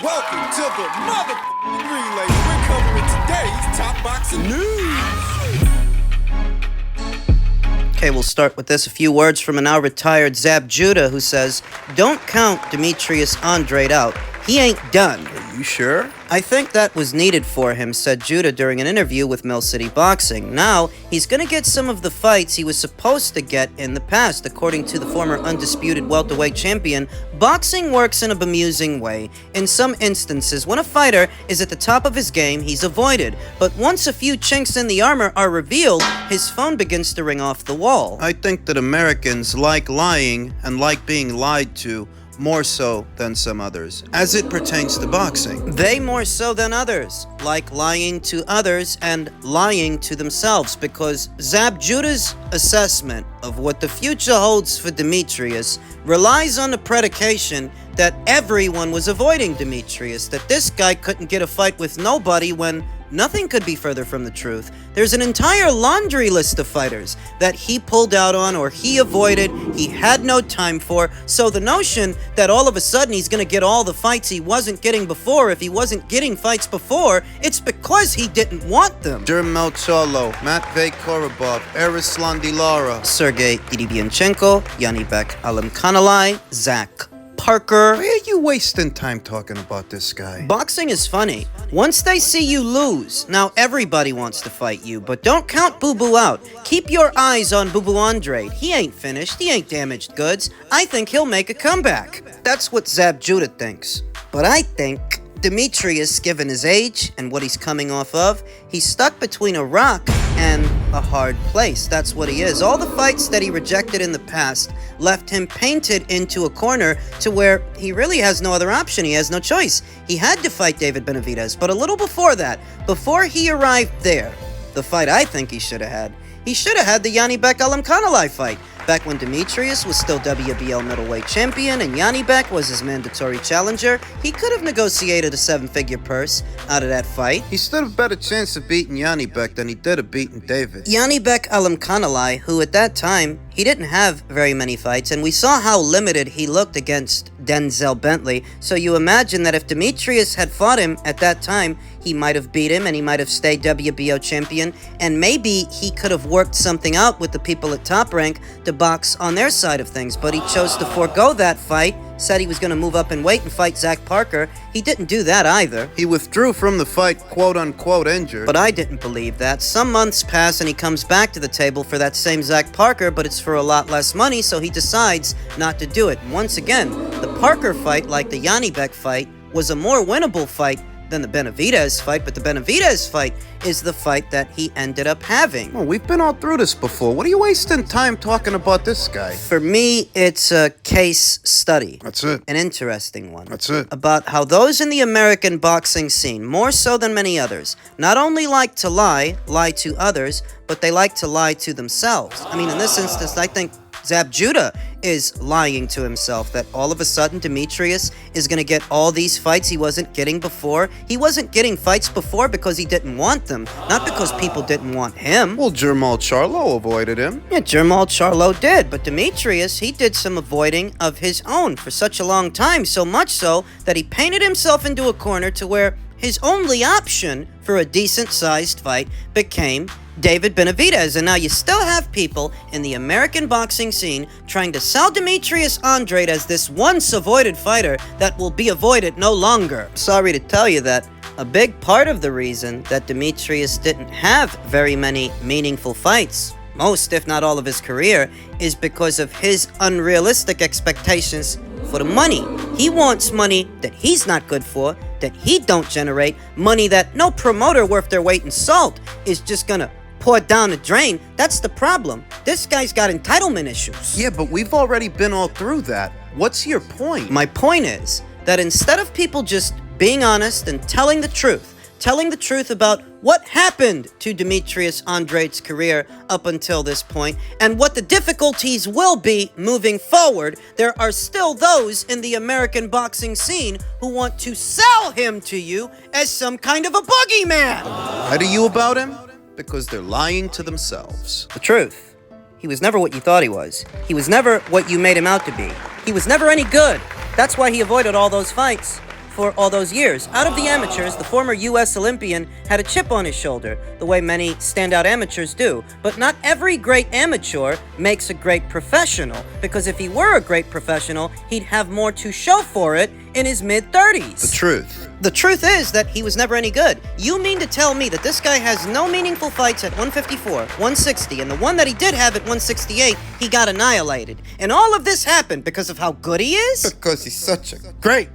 Welcome to the mother relay. We're covering today's top boxing news. Okay, we'll start with this. A few words from a now retired Zab Judah who says, "Don't count Demetrius Andrade out. He ain't done." You sure? I think that was needed for him, said Judah during an interview with Mill City Boxing. Now, he's gonna get some of the fights he was supposed to get in the past. According to the former undisputed welterweight champion, boxing works in a bemusing way. In some instances, when a fighter is at the top of his game, he's avoided. But once a few chinks in the armor are revealed, his phone begins to ring off the wall. I think that Americans like lying and like being lied to more so than some others, as it pertains to boxing. They more so than others, like lying to others and lying to themselves, because Zab Judah's assessment of what the future holds for Demetrius relies on the predication that everyone was avoiding Demetrius, that this guy couldn't get a fight with nobody when nothing could be further from the truth. There's an entire laundry list of fighters that he pulled out on or he avoided, he had no time for. So the notion that all of a sudden he's going to get all the fights he wasn't getting before, if he wasn't getting fights before, it's because he didn't want them. Charlo, Matvey Korobov, Erislan Dilara, Sergey Idibyanchenko, Yanibek Alimkhanalai, Zach Parker. Why are you wasting time talking about this guy? Boxing is funny. Once they see you lose, now everybody wants to fight you, but don't count Boo Boo out. Keep your eyes on Boo Boo Andrade. He ain't finished, he ain't damaged goods. I think he'll make a comeback. That's what Zab Judah thinks. But I think Demetrius, given his age and what he's coming off of, he's stuck between a rock and a hard place. That's what he is. All the fights that he rejected in the past left him painted into a corner to where he really has no other option. He has no choice. He had to fight David Benavidez, but a little before that, before he arrived there, the fight I think he should have had the Yanibek Alimkhanalai fight. Back when Demetrius was still WBL middleweight champion and Yanibek was his mandatory challenger, he could have negotiated a 7-figure purse out of that fight. He stood a better chance of beating Yanibek than he did of beating David. Yanibek Alimkhanalai, who at that time, he didn't have very many fights, and we saw how limited he looked against Denzel Bentley, so you imagine that if Demetrius had fought him at that time, he might have beat him and he might have stayed WBO champion, and maybe he could have worked something out with the people at Top Rank to box on their side of things, but he chose to forego that fight, said he was going to move up in weight and fight Zach Parker. He didn't do that either. He withdrew from the fight, quote-unquote injured. But I didn't believe that. Some months pass and he comes back to the table for that same Zach Parker, but it's for a lot less money, so he decides not to do it. And once again, the Parker fight, like the Yanibek fight, was a more winnable fight than the Benavidez fight, but the Benavidez fight is the fight that he ended up having. Well, we've been all through this before. What are you wasting time talking about this guy? For me, it's a case study. That's it. An interesting one. That's it. About how those in the American boxing scene, more so than many others, not only like to lie to others, but they like to lie to themselves. I mean, in this instance, I think Zab Judah is lying to himself that all of a sudden Demetrius is going to get all these fights he wasn't getting before. He wasn't getting fights before because he didn't want them, not because people didn't want him. Well, Charlo avoided him. Yeah, Charlo did, but Demetrius, he did some avoiding of his own for such a long time, so much so that he painted himself into a corner to where his only option for a decent-sized fight became David Benavidez, and now you still have people in the American boxing scene trying to sell Demetrius Andrade as this once avoided fighter that will be avoided no longer. Sorry to tell you that a big part of the reason that Demetrius didn't have very many meaningful fights, most if not all of his career, is because of his unrealistic expectations for the money. He wants money that he's not good for, that he don't generate, money that no promoter worth their weight in salt is just gonna pour down the drain. That's the problem. This guy's got entitlement issues. Yeah, but we've already been all through that. What's your point? My point is that instead of people just being honest and telling the truth, telling the truth about what happened to Demetrius Andrade's career up until this point, and what the difficulties will be moving forward. There are still those in the American boxing scene who want to sell him to you as some kind of a boogeyman. Lie to you about him? Because they're lying to themselves. The truth. He was never what you thought he was. He was never what you made him out to be. He was never any good. That's why he avoided all those fights for all those years. Out of the amateurs, the former U.S. Olympian had a chip on his shoulder, the way many standout amateurs do. But not every great amateur makes a great professional, because if he were a great professional, he'd have more to show for it in his mid-30s. The truth. The truth is that he was never any good. You mean to tell me that this guy has no meaningful fights at 154, 160, and the one that he did have at 168, he got annihilated. And all of this happened because of how good he is? Because he's such a great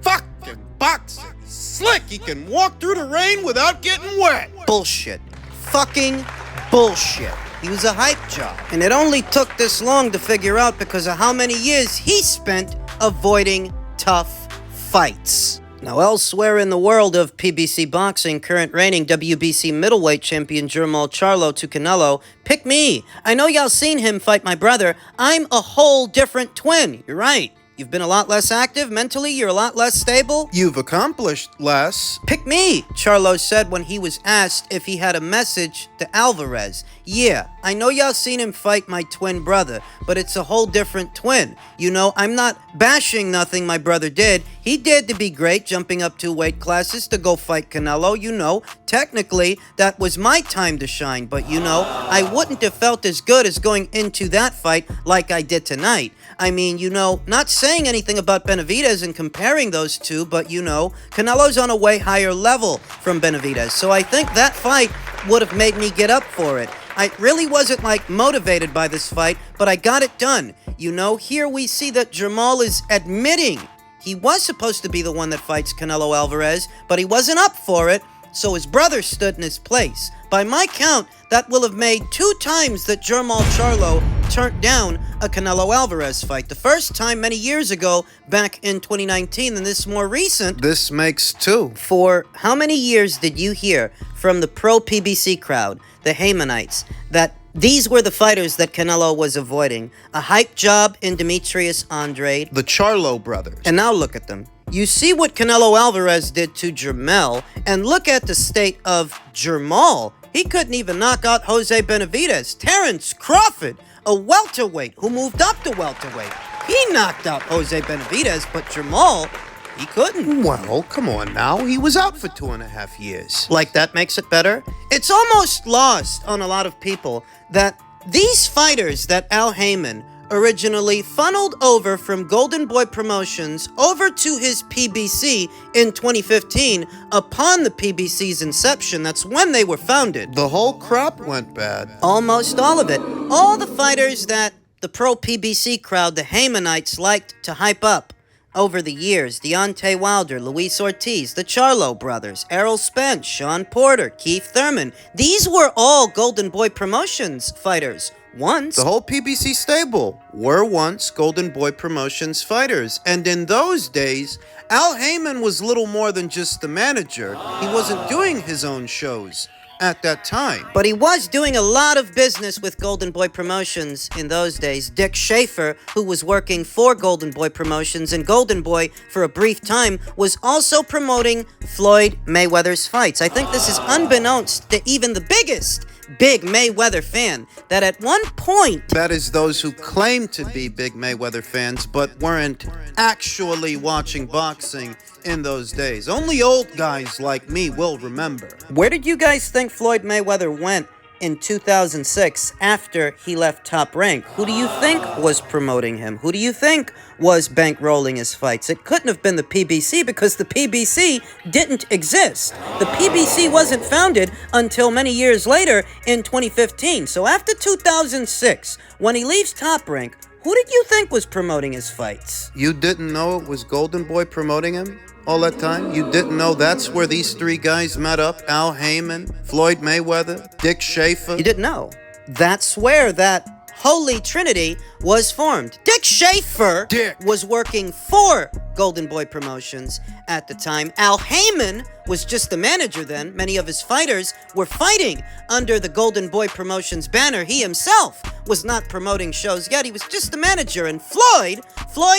fucking boxer. Slick, he can walk through the rain without getting wet. Bullshit. Fucking bullshit. He was a hype job. And it only took this long to figure out because of how many years he spent avoiding tough fights. Now, elsewhere in the world of PBC boxing, current reigning WBC middleweight champion Charlo to Canelo, pick me. I know y'all seen him fight my brother. I'm a whole different twin. You're right. You've been a lot less active mentally. You're a lot less stable. You've accomplished less. Pick me, Charlo said when he was asked if he had a message to Alvarez. Yeah, I know y'all seen him fight my twin brother, but it's a whole different twin. You know, I'm not bashing nothing my brother did. He did to be great, jumping up 2 weight classes to go fight Canelo. You know, technically, that was my time to shine, but you know, I wouldn't have felt as good as going into that fight like I did tonight. I mean, you know, not saying anything about Benavidez and comparing those two, but you know, Canelo's on a way higher level from Benavidez. So I think that fight would have made me get up for it. I really wasn't like motivated by this fight, but I got it done. You know, here we see that Jamal is admitting he was supposed to be the one that fights Canelo Alvarez, but he wasn't up for it, so his brother stood in his place. By my count, that will have made 2 times that Charlo turned down a Canelo Alvarez fight. The first time many years ago, back in 2019, and this more recent. This makes 2. For how many years did you hear from the pro PBC crowd, the Haymanites, that these were the fighters that Canelo was avoiding? A hype job in Demetrius Andrade. The Charlo brothers. And now look at them. You see what Canelo Alvarez did to Jermell, and look at the state of Jermall. He couldn't even knock out Jose Benavidez. Terrence Crawford, a welterweight who moved up to welterweight. He knocked out Jose Benavidez, but Jermall, he couldn't. Well, come on now. He was out for 2.5 years. Like that makes it better? It's almost lost on a lot of people that these fighters that Al Haymon originally funneled over from Golden Boy Promotions over to his PBC in 2015 upon the PBC's inception. That's when they were founded. The whole crop went bad. Almost all of it. All the fighters that the pro PBC crowd, the Haymanites, liked to hype up over the years: Deontay Wilder, Luis Ortiz, the Charlo brothers, Errol Spence, Sean Porter, Keith Thurman. These were all Golden Boy Promotions fighters. Once. The whole PBC stable were once Golden Boy Promotions fighters. And in those days, Al Haymon was little more than just the manager. He wasn't doing his own shows at that time. But he was doing a lot of business with Golden Boy Promotions in those days. Dick Schaefer, who was working for Golden Boy Promotions, and Golden Boy, for a brief time, was also promoting Floyd Mayweather's fights. I think this is unbeknownst to even the biggest big Mayweather fan, that at one point... That is those who claim to be big Mayweather fans, but weren't actually watching boxing in those days. Only old guys like me will remember. Where did you guys think Floyd Mayweather went in 2006 after he left Top Rank? Who do you think was promoting him? Who do you think was bankrolling his fights? It couldn't have been the PBC, because the PBC didn't exist. The PBC wasn't founded until many years later in 2015. So after 2006, when he leaves Top Rank, who did you think was promoting his fights? You didn't know it was Golden Boy promoting him all that time? You didn't know that's where these 3 guys met up? Al Haymon, Floyd Mayweather, Dick Schaefer? You didn't know. That's where that Holy Trinity was formed. Dick Schaefer was working for Golden Boy Promotions at the time. Al Heyman was just the manager then. Many of his fighters were fighting under the Golden Boy Promotions banner. He himself was not promoting shows yet. He was just the manager. And Floyd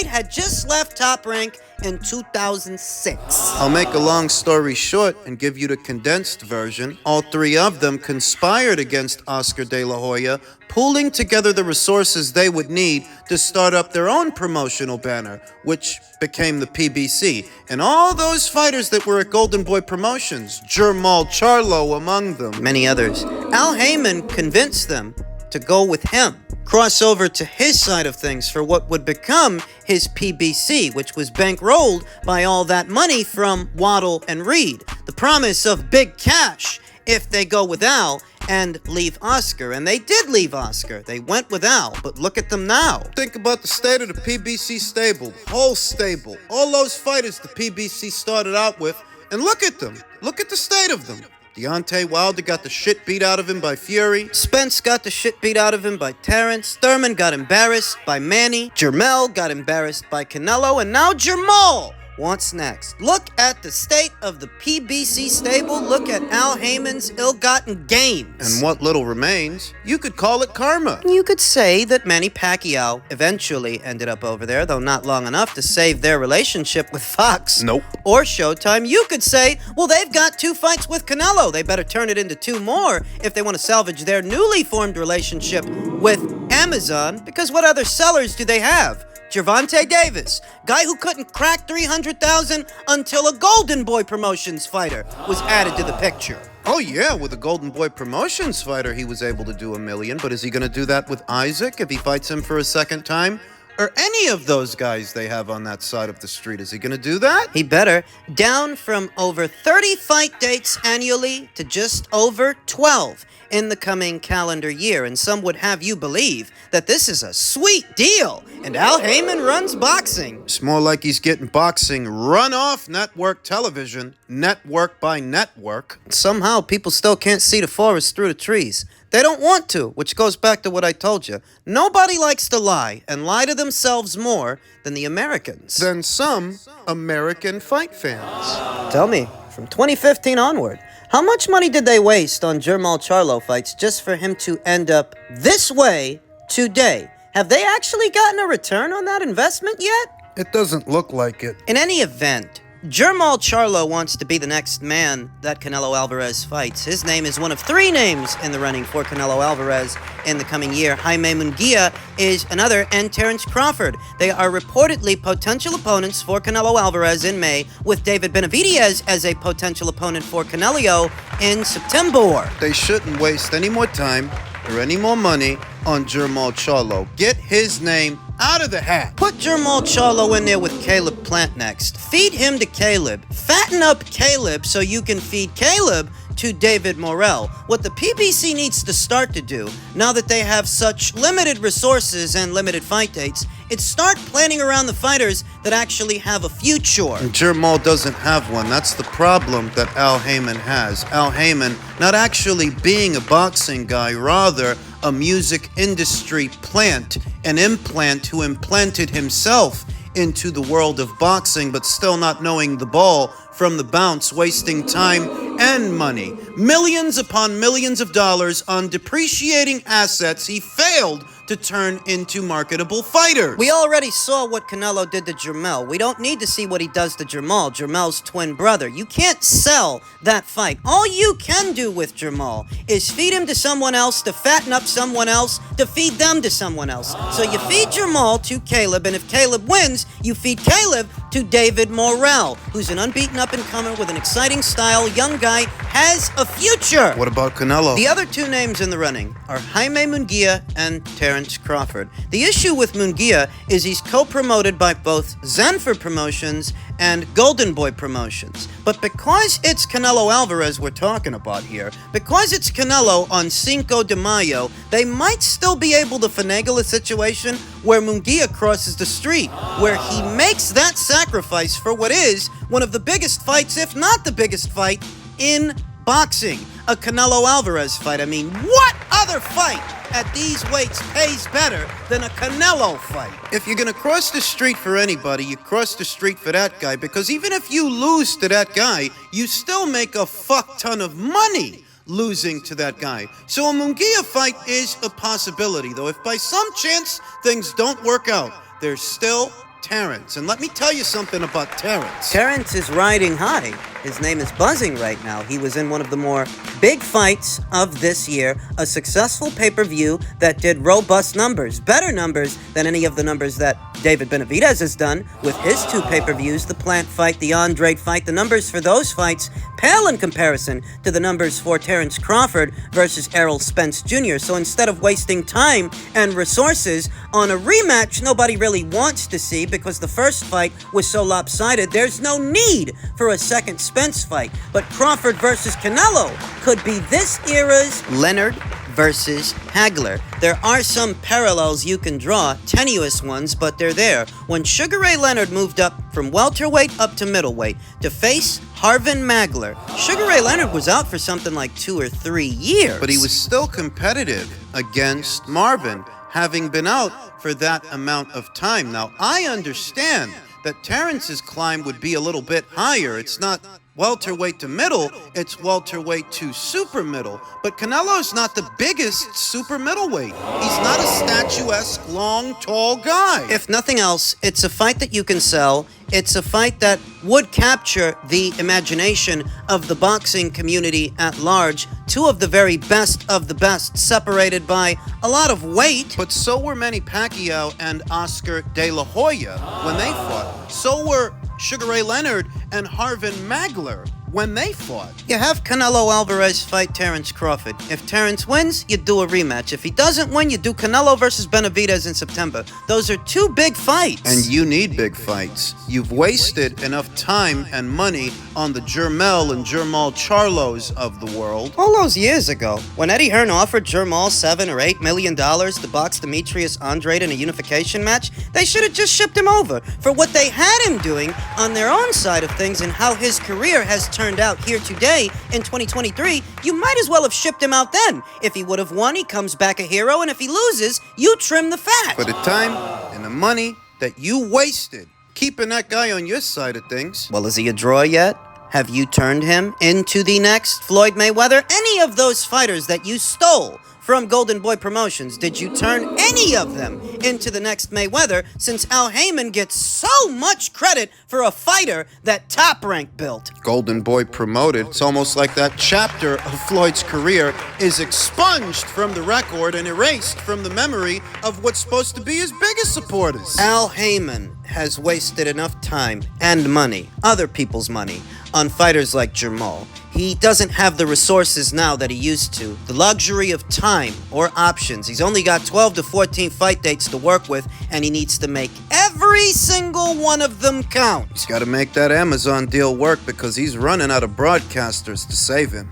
had just left Top Rank in 2006. I'll make a long story short and give you the condensed version. All three of them conspired against Oscar De La Hoya, pooling together the resources they would need to start up their own promotional banner, which became the PBC. And all those fighters that were at Golden Boy Promotions, Charlo among them, many others. Al Heyman convinced them to go with him, cross over to his side of things for what would become his PBC, which was bankrolled by all that money from Waddle and Reed. The promise of big cash if they go with Al and leave Oscar. And they did leave Oscar. They went with Al, but look at them now. Think about the state of the PBC stable, whole stable, all those fighters the PBC started out with, and look at them. Look at the state of them. Deontay Wilder got the shit beat out of him by Fury. Spence got the shit beat out of him by Terrence. Thurman got embarrassed by Manny. Jermell got embarrassed by Canelo. And now Jermall wants next. Look at the state of the PBC stable. Look at Al Heyman's ill-gotten gains. And what little remains, you could call it karma. You could say that Manny Pacquiao eventually ended up over there, though not long enough to save their relationship with Fox. Nope. Or Showtime. You could say, well, they've got 2 fights with Canelo. They better turn it into 2 more if they want to salvage their newly formed relationship with Amazon, because what other sellers do they have? Gervonta Davis, guy who couldn't crack 300,000 until a Golden Boy Promotions fighter was added to the picture. Oh yeah, with a Golden Boy Promotions fighter, he was able to do $1 million, but is he going to do that with Isaac if he fights him for a second time? Or any of those guys they have on that side of the street, is he going to do that? He better. Down from over 30 fight dates annually to just over 12 in the coming calendar year. And some would have you believe that this is a sweet deal. And Al Heyman runs boxing. It's more like he's getting boxing run off network television, network by network. Somehow people still can't see the forest through the trees. They don't want to, which goes back to what I told you. Nobody likes to lie and lie to themselves more than the Americans. Than some American fight fans. Tell me, from 2015 onward, how much money did they waste on Charlo fights just for him to end up this way today? Have they actually gotten a return on that investment yet? It doesn't look like it. In any event, Charlo wants to be the next man that Canelo Alvarez fights. His name is one of 3 names in the running for Canelo Alvarez in the coming year. Jaime Munguia is another, and Terrence Crawford. They are reportedly potential opponents for Canelo Alvarez in May, with David Benavidez as a potential opponent for Canelo in September. They shouldn't waste any more time or any more money on Charlo. Get his name out of the hat. Put Charlo in there with Caleb Plant next. Feed him to Caleb. Fatten up Caleb so you can feed Caleb to David Morrell. What the PBC needs to start to do, now that they have such limited resources and limited fight dates, is start planning around the fighters that actually have a future. And Jermall doesn't have one. That's the problem that Al Heyman has. Al Heyman not actually being a boxing guy, rather a music industry plant, an implant who implanted himself into the world of boxing, but still not knowing the ball from the bounce, wasting time and money. Millions upon millions of dollars on depreciating assets he failed to turn into marketable fighters. We already saw what Canelo did to Jermell. We don't need to see what he does to Jermall, Jermell's twin brother. You can't sell that fight. All you can do with Jermall is feed him to someone else, to fatten up someone else, to feed them to someone else. So you feed Jermall to Caleb, and if Caleb wins, you feed Caleb to David Morrell, who's an unbeaten up-and-comer with an exciting style, young guy, has a future. What about Canelo? The other 2 names in the running are Jaime Munguia and Terrence Crawford. The issue with Munguia is he's co-promoted by both Zanfer Promotions and Golden Boy Promotions. But because it's Canelo Alvarez we're talking about here, because it's Canelo on Cinco de Mayo, they might still be able to finagle a situation where Munguia crosses the street, where he makes that sacrifice for what is one of the biggest fights, if not the biggest fight, in boxing. A Canelo Alvarez fight. I mean, what other fight at these weights pays better than a Canelo fight. If you're gonna cross the street for anybody, you cross the street for that guy, because even if you lose to that guy, you still make a fuck ton of money losing to that guy. So a Munguia fight is a possibility, though. If by some chance things don't work out, there's still Terrence. And let me tell you something about Terrence. Terrence is riding high. His name is buzzing right now. He was in one of the more big fights of this year, a successful pay-per-view that did robust numbers, better numbers than any of the numbers that David Benavidez has done with his 2 pay-per-views, the Plant fight, the Andrade fight. The numbers for those fights pale in comparison to the numbers for Terrence Crawford versus Errol Spence Jr. So instead of wasting time and resources on a rematch nobody really wants to see because the first fight was so lopsided, there's no need for a second Spence fight. But Crawford versus Canelo could be this era's Leonard versus Hagler. There are some parallels you can draw, tenuous ones, but they're there. When Sugar Ray Leonard moved up from welterweight up to middleweight to face Harvin Magler, Sugar Ray Leonard was out for something like 2 or 3 years. But he was still competitive against Marvin, having been out for that amount of time. Now, I understand that Terrence's climb would be a little bit higher. It's not welterweight to middle, it's welterweight to super middle. But Canelo's not the biggest super middleweight. He's not a statuesque, long, tall guy. If nothing else, it's a fight that you can sell. It's a fight that would capture the imagination of the boxing community at large. 2 of the very best of the best, separated by a lot of weight. But so were Manny Pacquiao and Oscar De La Hoya when they fought. So were Sugar Ray Leonard and Harvin Magler when they fought. You have Canelo Alvarez fight Terrence Crawford. If Terrence wins, you do a rematch. If he doesn't win, you do Canelo versus Benavidez in September. Those are 2 big fights. And you need big fights. You've wasted enough time and money on the Jermel and Jermal Charlos of the world. All those years ago, when Eddie Hearn offered Jermal $7 or $8 million to box Demetrius Andrade in a unification match, they should have just shipped him over for what they had him doing on their own side of things and how his career has turned out here today in 2023. You might as well have shipped him out then. If he would have won, he comes back a hero, and if he loses, you trim the fat. For the time and the money that you wasted keeping that guy on your side of things. Well, is he a draw yet? Have you turned him into the next Floyd Mayweather? Any of those fighters that you stole from Golden Boy Promotions, did you turn any of them into the next Mayweather, since Al Heyman gets so much credit for a fighter that Top Rank built? Golden Boy promoted. It's almost like that chapter of Floyd's career is expunged from the record and erased from the memory of what's supposed to be his biggest supporters. Al Heyman has wasted enough time and money, other people's money, on fighters like Jermall. He doesn't have the resources now that he used to, the luxury of time or options. He's only got 12 to 14 fight dates to work with, and he needs to make every single one of them count. He's got to make that Amazon deal work because he's running out of broadcasters to save him.